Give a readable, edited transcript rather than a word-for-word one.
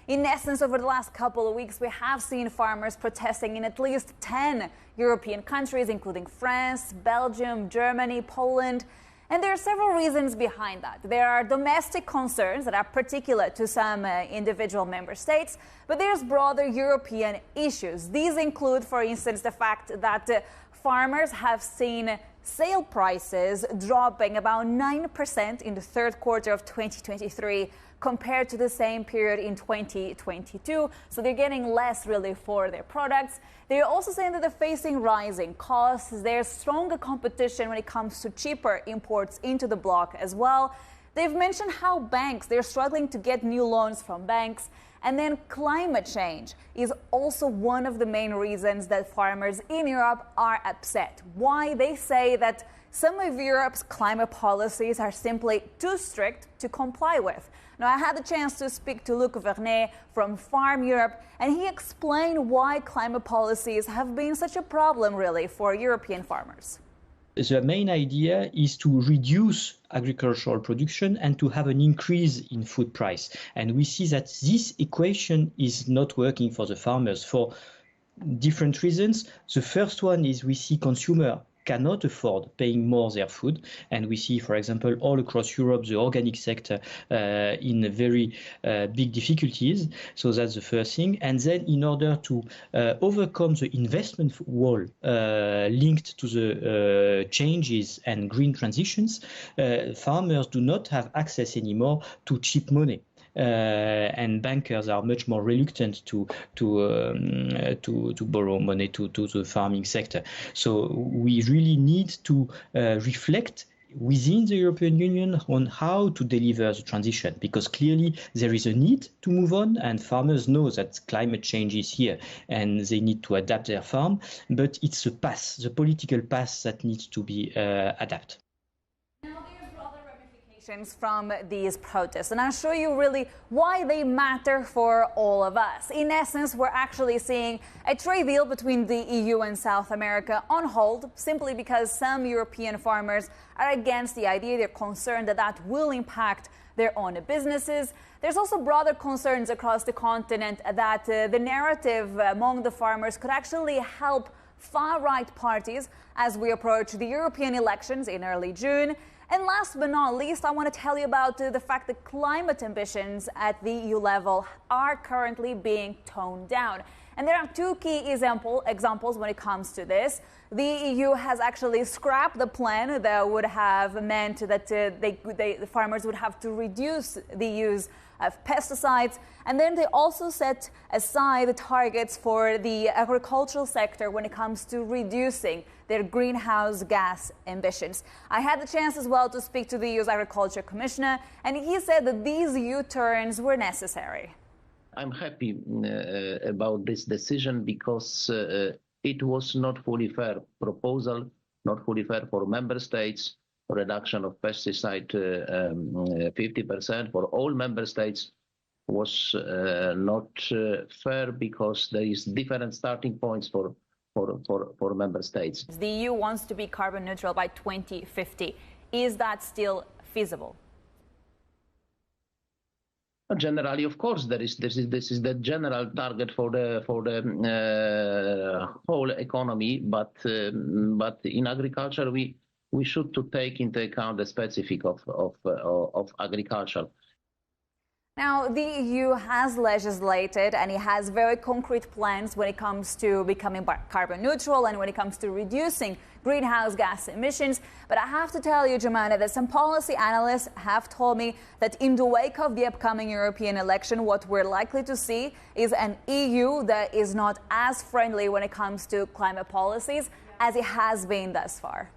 In essence, over the last couple of weeks, we have seen farmers protesting in at least 10 European countries, including France, Belgium, Germany, Poland. And there are several reasons behind that. There are domestic concerns that are particular to some individual member states, but there's broader European issues. These include, for instance, the fact that farmers have seen sale prices dropping about 9% in the third quarter of 2023 compared to the same period in 2022. So they're getting less really for their products. They're also saying that they're facing rising costs. There's stronger competition when it comes to cheaper imports into the bloc as well. They've mentioned how they're struggling to get new loans from banks. And then climate change is also one of the main reasons that farmers in Europe are upset. Why? They say that some of Europe's climate policies are simply too strict to comply with. Now, I had the chance to speak to Luc Vernet from Farm Europe, and he explained why climate policies have been such a problem, really, for European farmers. The main idea is to reduce agricultural production and to have an increase in food price. And we see that this equation is not working for the farmers for different reasons. The first one is we see consumers cannot afford paying more their food. And we see, for example, all across Europe, the organic sector in very big difficulties. So that's the first thing. And then in order to overcome the investment wall linked to the changes and green transitions, farmers do not have access anymore to cheap money. And bankers are much more reluctant to borrow money to the farming sector. So we really need to reflect within the European Union on how to deliver the transition, because clearly there is a need to move on, and farmers know that climate change is here and they need to adapt their farm, but it's a path, the political path, that needs to be adapted. From these protests, and I'll show you really why they matter for all of us. In essence, we're actually seeing a trade deal between the EU and South America on hold simply because some European farmers are against the idea. They're concerned that that will impact their own businesses. There's also broader concerns across the continent that the narrative among the farmers could actually help far-right parties as we approach the European elections in early June. And last but not least, I want to tell you about the fact that climate ambitions at the EU level are currently being toned down. And there are two key examples when it comes to this. The EU has actually scrapped the plan that would have meant that the farmers would have to reduce the use of pesticides. And then they also set aside targets for the agricultural sector when it comes to reducing their greenhouse gas emissions. I had the chance as well to speak to the EU's Agriculture Commissioner, and he said that these U-turns were necessary. I'm happy about this decision because it was not fully fair proposal, not fully fair for member states. Reduction of pesticide 50% for all member states was not fair because there is different starting points for member states. The EU wants to be carbon neutral by 2050. Is that still feasible? Generally, of course, this is the general target for the whole economy. But in agriculture, we should to take into account the specific of agriculture. Now, the EU has legislated and it has very concrete plans when it comes to becoming carbon neutral and when it comes to reducing greenhouse gas emissions. But I have to tell you, Jemana, that some policy analysts have told me that in the wake of the upcoming European election, what we're likely to see is an EU that is not as friendly when it comes to climate policies as it has been thus far.